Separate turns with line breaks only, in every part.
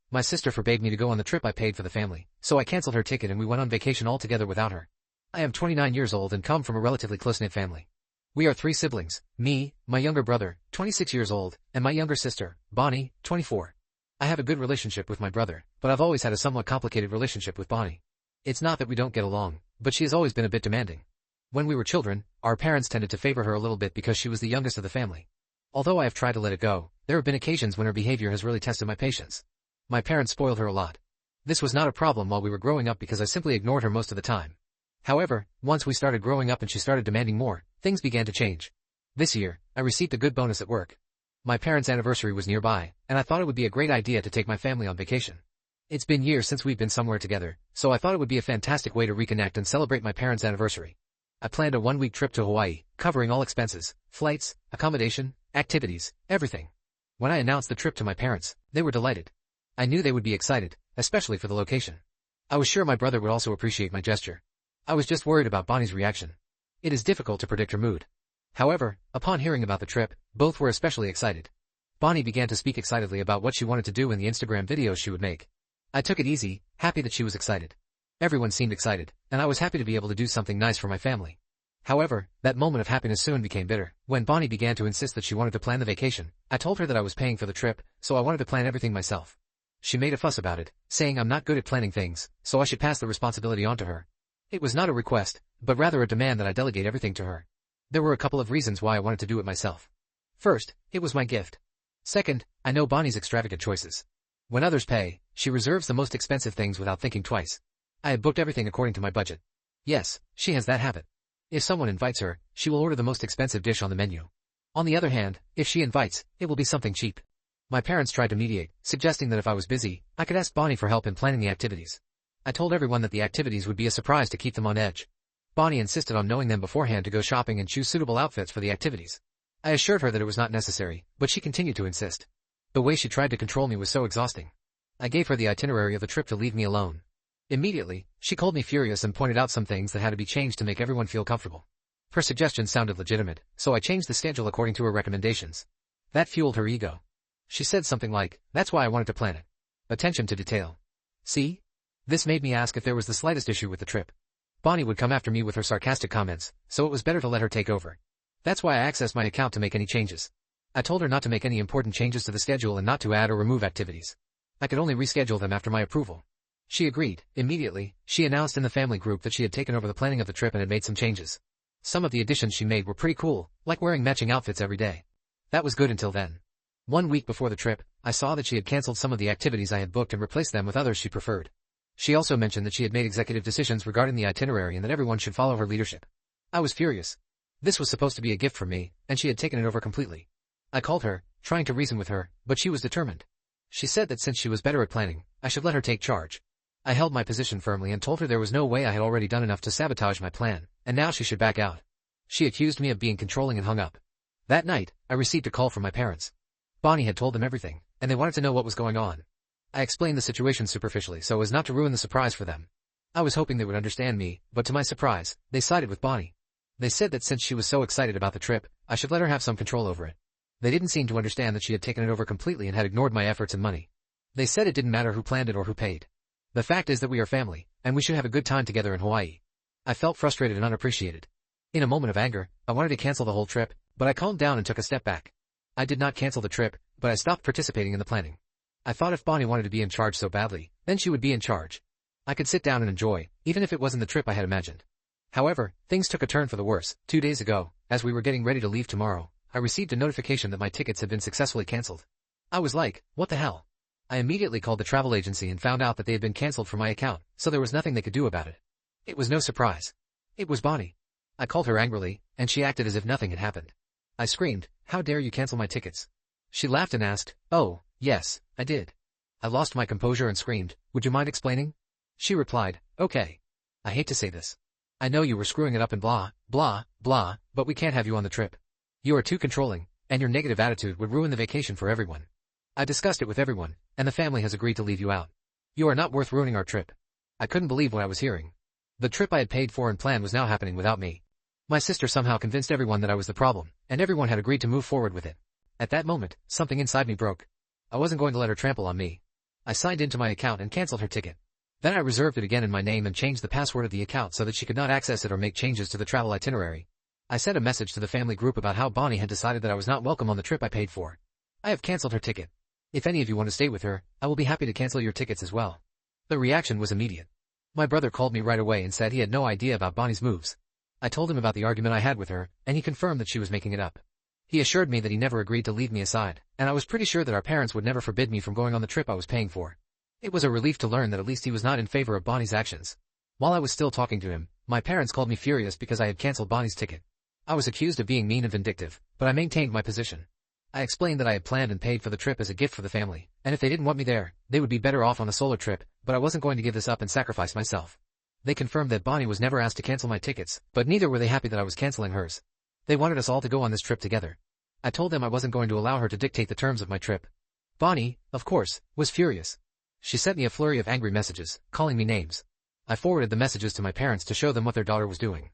My sister forbade me to go on the trip I paid for the family, so I canceled her ticket and we went on vacation all together without her. I am 29 years old and come from a relatively close-knit family. We are 3 siblings, me, my younger brother, 26 years old, and my younger sister, Bonnie, 24. I have a good relationship with my brother, but I've always had a somewhat complicated relationship with Bonnie. It's not that we don't get along, but she has always been a bit demanding. When we were children, our parents tended to favor her a little bit because she was the youngest of the family. Although I have tried to let it go, there have been occasions when her behavior has really tested my patience. My parents spoiled her a lot. This was not a problem while we were growing up because I simply ignored her most of the time. However, once we started growing up and she started demanding more, things began to change. This year, I received a good bonus at work. My parents' anniversary was nearby, and I thought it would be a great idea to take my family on vacation. It's been years since we've been somewhere together, so I thought it would be a fantastic way to reconnect and celebrate my parents' anniversary. I planned a 1-week trip to Hawaii, covering all expenses, flights, accommodation, activities, everything. When I announced the trip to my parents, they were delighted. I knew they would be excited, especially for the location. I was sure my brother would also appreciate my gesture. I was just worried about Bonnie's reaction. It is difficult to predict her mood. However, upon hearing about the trip, both were especially excited. Bonnie began to speak excitedly about what she wanted to do in the Instagram videos she would make. I took it easy, happy that she was excited. Everyone seemed excited, and I was happy to be able to do something nice for my family. However, that moment of happiness soon became bitter. When Bonnie began to insist that she wanted to plan the vacation, I told her that I was paying for the trip, so I wanted to plan everything myself. She made a fuss about it, saying I'm not good at planning things, so I should pass the responsibility on to her. It was not a request, but rather a demand that I delegate everything to her. There were a couple of reasons why I wanted to do it myself. First, it was my gift. Second, I know Bonnie's extravagant choices. When others pay, she reserves the most expensive things without thinking twice. I had booked everything according to my budget. Yes, she has that habit. If someone invites her, she will order the most expensive dish on the menu. On the other hand, if she invites, it will be something cheap. My parents tried to mediate, suggesting that if I was busy, I could ask Bonnie for help in planning the activities. I told everyone that the activities would be a surprise to keep them on edge. Bonnie insisted on knowing them beforehand to go shopping and choose suitable outfits for the activities. I assured her that it was not necessary, but she continued to insist. The way she tried to control me was so exhausting. I gave her the itinerary of the trip to leave me alone. Immediately, she called me furious and pointed out some things that had to be changed to make everyone feel comfortable. Her suggestions sounded legitimate, so I changed the schedule according to her recommendations. That fueled her ego. She said something like, "That's why I wanted to plan it. Attention to detail. See? This made me ask if there was the slightest issue with the trip. Bonnie would come after me with her sarcastic comments, so it was better to let her take over. That's why I accessed my account to make any changes. I told her not to make any important changes to the schedule and not to add or remove activities. I could only reschedule them after my approval. She agreed. Immediately, she announced in the family group that she had taken over the planning of the trip and had made some changes. Some of the additions she made were pretty cool, like wearing matching outfits every day. That was good until then. 1 week before the trip, I saw that she had canceled some of the activities I had booked and replaced them with others she preferred. She also mentioned that she had made executive decisions regarding the itinerary and that everyone should follow her leadership. I was furious. This was supposed to be a gift from me, and she had taken it over completely. I called her, trying to reason with her, but she was determined. She said that since she was better at planning, I should let her take charge. I held my position firmly and told her there was no way I had already done enough to sabotage my plan, and now she should back out. She accused me of being controlling and hung up. That night, I received a call from my parents. Bonnie had told them everything, and they wanted to know what was going on. I explained the situation superficially so as not to ruin the surprise for them. I was hoping they would understand me, but to my surprise, they sided with Bonnie. They said that since she was so excited about the trip, I should let her have some control over it. They didn't seem to understand that she had taken it over completely and had ignored my efforts and money. They said it didn't matter who planned it or who paid. The fact is that we are family, and we should have a good time together in Hawaii. I felt frustrated and unappreciated. In a moment of anger, I wanted to cancel the whole trip, but I calmed down and took a step back. I did not cancel the trip, but I stopped participating in the planning. I thought if Bonnie wanted to be in charge so badly, then she would be in charge. I could sit down and enjoy, even if it wasn't the trip I had imagined. However, things took a turn for the worse. 2 days ago, as we were getting ready to leave tomorrow, I received a notification that my tickets had been successfully canceled. I was like, what the hell? I immediately called the travel agency and found out that they had been canceled from my account, so there was nothing they could do about it. It was no surprise. It was Bonnie. I called her angrily, and she acted as if nothing had happened. I screamed, "How dare you cancel my tickets?" She laughed and asked, "Oh, yes, I did." I lost my composure and screamed, "Would you mind explaining?" She replied, "Okay. I hate to say this. I know you were screwing it up and blah, blah, blah, but we can't have you on the trip. You are too controlling, and your negative attitude would ruin the vacation for everyone. I discussed it with everyone, and the family has agreed to leave you out. You are not worth ruining our trip." I couldn't believe what I was hearing. The trip I had paid for and planned was now happening without me. My sister somehow convinced everyone that I was the problem, and everyone had agreed to move forward with it. At that moment, something inside me broke. I wasn't going to let her trample on me. I signed into my account and canceled her ticket. Then I reserved it again in my name and changed the password of the account so that she could not access it or make changes to the travel itinerary. I sent a message to the family group about how Bonnie had decided that I was not welcome on the trip I paid for. I have canceled her ticket. If any of you want to stay with her, I will be happy to cancel your tickets as well. The reaction was immediate. My brother called me right away and said he had no idea about Bonnie's moves. I told him about the argument I had with her, and he confirmed that she was making it up. He assured me that he never agreed to leave me aside, and I was pretty sure that our parents would never forbid me from going on the trip I was paying for. It was a relief to learn that at least he was not in favor of Bonnie's actions. While I was still talking to him, my parents called me furious because I had canceled Bonnie's ticket. I was accused of being mean and vindictive, but I maintained my position. I explained that I had planned and paid for the trip as a gift for the family, and if they didn't want me there, they would be better off on a solo trip, but I wasn't going to give this up and sacrifice myself. They confirmed that Bonnie was never asked to cancel my tickets, but neither were they happy that I was canceling hers. They wanted us all to go on this trip together. I told them I wasn't going to allow her to dictate the terms of my trip. Bonnie, of course, was furious. She sent me a flurry of angry messages, calling me names. I forwarded the messages to my parents to show them what their daughter was doing.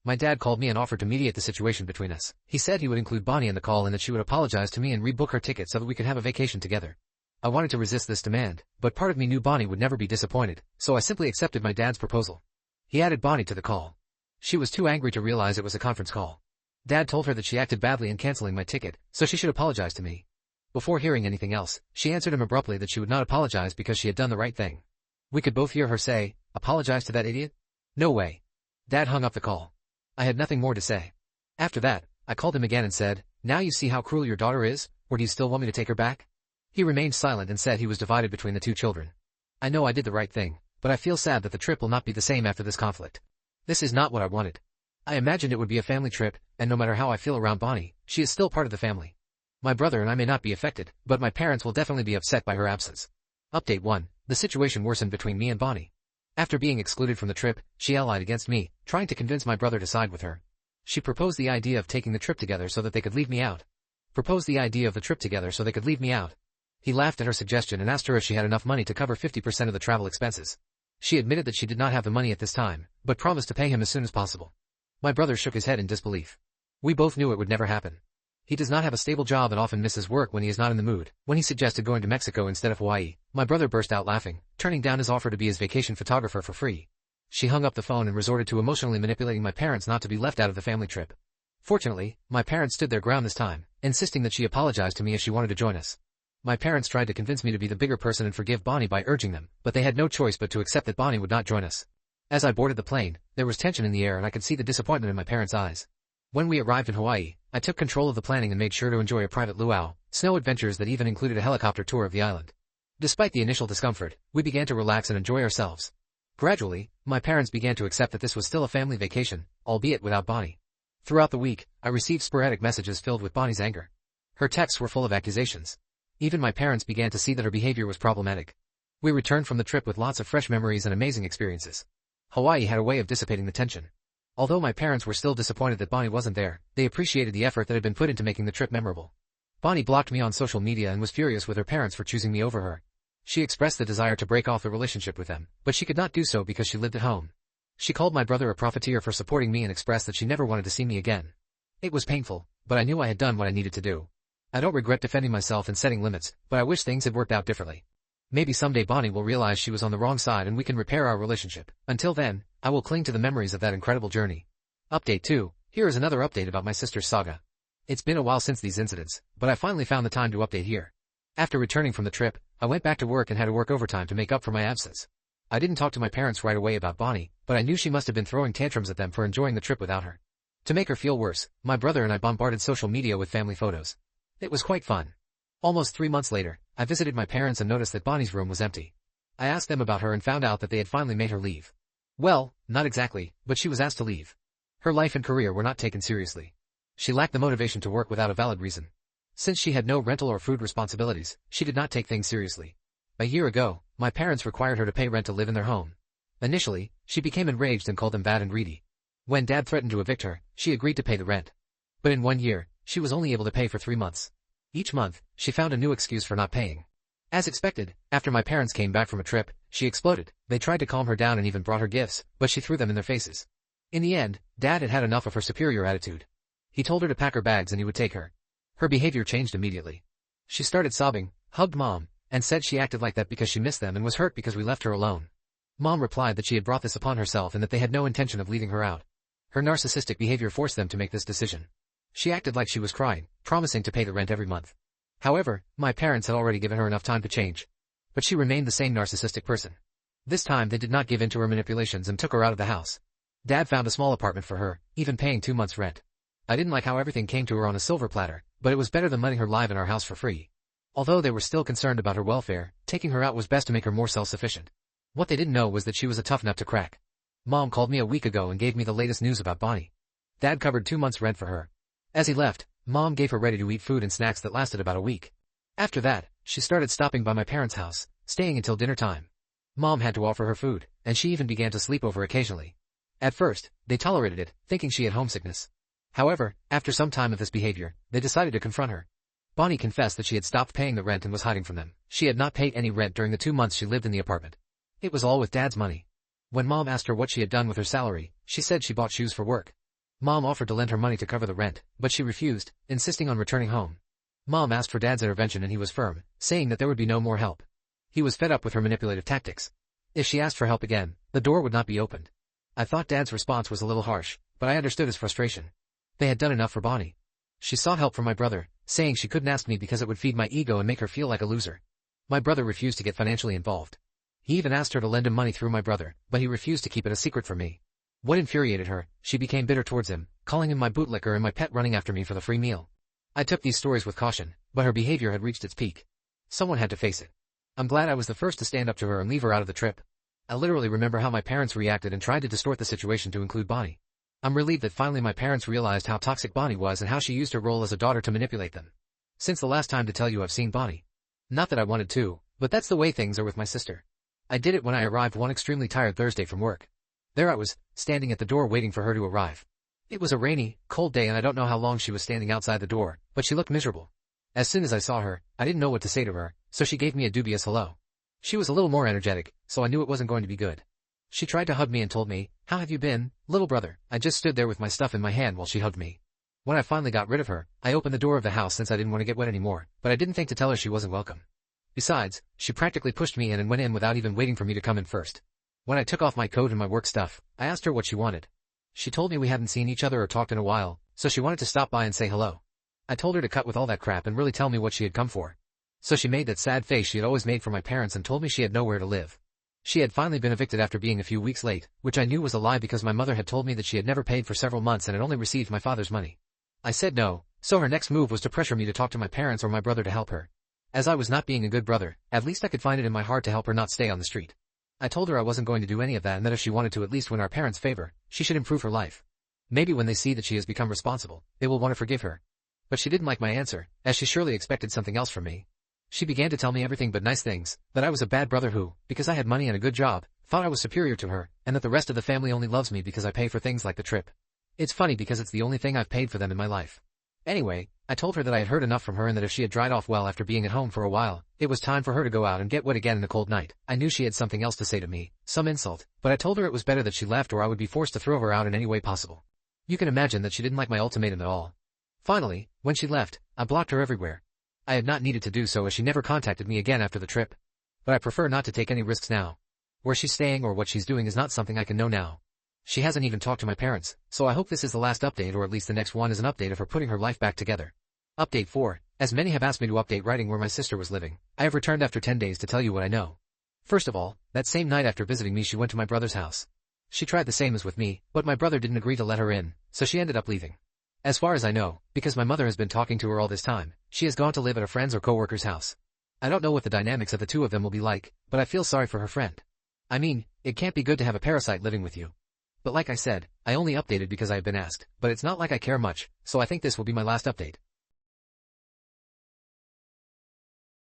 My dad called me and offered to mediate the situation between us. He said he would include Bonnie in the call and that she would apologize to me and rebook her ticket so that we could have a vacation together. I wanted to resist this demand, but part of me knew Bonnie would never be disappointed, so I simply accepted my dad's proposal. He added Bonnie to the call. She was too angry to realize it was a conference call. Dad told her that she acted badly in canceling my ticket, so she should apologize to me. Before hearing anything else, she answered him abruptly that she would not apologize because she had done the right thing. We could both hear her say, "Apologize to that idiot?" No way. Dad hung up the call. I had nothing more to say. After that, I called him again and said, "Now you see how cruel your daughter is, or do you still want me to take her back?" He remained silent and said he was divided between the two children. I know I did the right thing, but I feel sad that the trip will not be the same after this conflict. This is not what I wanted. I imagined it would be a family trip, and no matter how I feel around Bonnie, she is still part of the family. My brother and I may not be affected, but my parents will definitely be upset by her absence. Update 1. The situation worsened between me and Bonnie. After being excluded from the trip, she allied against me, trying to convince my brother to side with her. She proposed the idea of taking the trip together so that they could leave me out. He laughed at her suggestion and asked her if she had enough money to cover 50% of the travel expenses. She admitted that she did not have the money at this time, but promised to pay him as soon as possible. My brother shook his head in disbelief. We both knew it would never happen. He does not have a stable job and often misses work when he is not in the mood. When he suggested going to Mexico instead of Hawaii, my brother burst out laughing, turning down his offer to be his vacation photographer for free. She hung up the phone and resorted to emotionally manipulating my parents not to be left out of the family trip. Fortunately, my parents stood their ground this time, insisting that she apologize to me if she wanted to join us. My parents tried to convince me to be the bigger person and forgive Bonnie by urging them, but they had no choice but to accept that Bonnie would not join us. As I boarded the plane, there was tension in the air and I could see the disappointment in my parents' eyes. When we arrived in Hawaii, I took control of the planning and made sure to enjoy a private luau, snow adventures that even included a helicopter tour of the island. Despite the initial discomfort, we began to relax and enjoy ourselves. Gradually, my parents began to accept that this was still a family vacation, albeit without Bonnie. Throughout the week, I received sporadic messages filled with Bonnie's anger. Her texts were full of accusations. Even my parents began to see that her behavior was problematic. We returned from the trip with lots of fresh memories and amazing experiences. Hawaii had a way of dissipating the tension. Although my parents were still disappointed that Bonnie wasn't there, they appreciated the effort that had been put into making the trip memorable. Bonnie blocked me on social media and was furious with her parents for choosing me over her. She expressed the desire to break off the relationship with them, but she could not do so because she lived at home. She called my brother a profiteer for supporting me and expressed that she never wanted to see me again. It was painful, but I knew I had done what I needed to do. I don't regret defending myself and setting limits, but I wish things had worked out differently. Maybe someday Bonnie will realize she was on the wrong side and we can repair our relationship. Until then, I will cling to the memories of that incredible journey. Update 2. Here is another update about my sister's saga. It's been a while since these incidents, but I finally found the time to update here. After returning from the trip, I went back to work and had to work overtime to make up for my absence. I didn't talk to my parents right away about Bonnie, but I knew she must have been throwing tantrums at them for enjoying the trip without her. To make her feel worse, my brother and I bombarded social media with family photos. It was quite fun. Almost 3 months later, I visited my parents and noticed that Bonnie's room was empty. I asked them about her and found out that they had finally made her leave. Well, not exactly, but she was asked to leave. Her life and career were not taken seriously. She lacked the motivation to work without a valid reason. Since she had no rental or food responsibilities, she did not take things seriously. A year ago, my parents required her to pay rent to live in their home. Initially, she became enraged and called them bad and greedy. When Dad threatened to evict her, she agreed to pay the rent. But in 1 year, she was only able to pay for 3 months. Each month, she found a new excuse for not paying. As expected, after my parents came back from a trip, she exploded. They tried to calm her down and even brought her gifts, but she threw them in their faces. In the end, Dad had had enough of her superior attitude. He told her to pack her bags and he would take her. Her behavior changed immediately. She started sobbing, hugged Mom, and said she acted like that because she missed them and was hurt because we left her alone. Mom replied that she had brought this upon herself and that they had no intention of leaving her out. Her narcissistic behavior forced them to make this decision. She acted like she was crying, promising to pay the rent every month. However, my parents had already given her enough time to change. But she remained the same narcissistic person. This time they did not give in to her manipulations and took her out of the house. Dad found a small apartment for her, even paying 2 months' rent. I didn't like how everything came to her on a silver platter, but it was better than letting her live in our house for free. Although they were still concerned about her welfare, taking her out was best to make her more self-sufficient. What they didn't know was that she was a tough nut to crack. Mom called me a week ago and gave me the latest news about Bonnie. Dad covered 2 months' rent for her. As he left, Mom gave her ready-to-eat food and snacks that lasted about a week. After that, she started stopping by my parents' house, staying until dinner time. Mom had to offer her food, and she even began to sleep over occasionally. At first, they tolerated it, thinking she had homesickness. However, after some time of this behavior, they decided to confront her. Bonnie confessed that she had stopped paying the rent and was hiding from them. She had not paid any rent during the 2 months she lived in the apartment. It was all with Dad's money. When Mom asked her what she had done with her salary, she said she bought shoes for work. Mom offered to lend her money to cover the rent, but she refused, insisting on returning home. Mom asked for Dad's intervention and he was firm, saying that there would be no more help. He was fed up with her manipulative tactics. If she asked for help again, the door would not be opened. I thought Dad's response was a little harsh, but I understood his frustration. They had done enough for Bonnie. She sought help from my brother, saying she couldn't ask me because it would feed my ego and make her feel like a loser. My brother refused to get financially involved. He even asked her to lend him money through my brother, but he refused to keep it a secret from me. What infuriated her, she became bitter towards him, calling him my bootlicker and my pet, running after me for the free meal. I took these stories with caution, but her behavior had reached its peak. Someone had to face it. I'm glad I was the first to stand up to her and leave her out of the trip. I literally remember how my parents reacted and tried to distort the situation to include Bonnie. I'm relieved that finally my parents realized how toxic Bonnie was and how she used her role as a daughter to manipulate them. Since the last time to tell you I've seen Bonnie. Not that I wanted to, but that's the way things are with my sister. I did it when I arrived one extremely tired Thursday from work. There I was, standing at the door waiting for her to arrive. It was a rainy, cold day and I don't know how long she was standing outside the door, but she looked miserable. As soon as I saw her, I didn't know what to say to her, so she gave me a dubious hello. She was a little more energetic, so I knew it wasn't going to be good. She tried to hug me and told me, "How have you been, little brother?" I just stood there with my stuff in my hand while she hugged me. When I finally got rid of her, I opened the door of the house since I didn't want to get wet anymore, but I didn't think to tell her she wasn't welcome. Besides, she practically pushed me in and went in without even waiting for me to come in first. When I took off my coat and my work stuff, I asked her what she wanted. She told me we hadn't seen each other or talked in a while, so she wanted to stop by and say hello. I told her to cut with all that crap and really tell me what she had come for. So she made that sad face she had always made for my parents and told me she had nowhere to live. She had finally been evicted after being a few weeks late, which I knew was a lie because my mother had told me that she had never paid for several months and had only received my father's money. I said no, so her next move was to pressure me to talk to my parents or my brother to help her. As I was not being a good brother, at least I could find it in my heart to help her not stay on the street. I told her I wasn't going to do any of that and that if she wanted to at least win our parents' favor, she should improve her life. Maybe when they see that she has become responsible, they will want to forgive her. But she didn't like my answer, as she surely expected something else from me. She began to tell me everything but nice things, that I was a bad brother who, because I had money and a good job, thought I was superior to her, and that the rest of the family only loves me because I pay for things like the trip. It's funny because it's the only thing I've paid for them in my life. Anyway, I told her that I had heard enough from her and that if she had dried off well after being at home for a while, it was time for her to go out and get wet again in a cold night. I knew she had something else to say to me, some insult, but I told her it was better that she left or I would be forced to throw her out in any way possible. You can imagine that she didn't like my ultimatum at all. Finally, when she left, I blocked her everywhere. I had not needed to do so as she never contacted me again after the trip. But I prefer not to take any risks now. Where she's staying or what she's doing is not something I can know now. She hasn't even talked to my parents, so I hope this is the last update or at least the next one is an update of her putting her life back together. Update 4. As many have asked me to update writing where my sister was living, I have returned after 10 days to tell you what I know. First of all, that same night after visiting me she went to my brother's house. She tried the same as with me, but my brother didn't agree to let her in, so she ended up leaving. As far as I know, because my mother has been talking to her all this time, she has gone to live at a friend's or coworker's house. I don't know what the dynamics of the two of them will be like, but I feel sorry for her friend. I mean, it can't be good to have a parasite living with you. But like I said, I only updated because I have been asked, but it's not like I care much, so I think this will be my last update.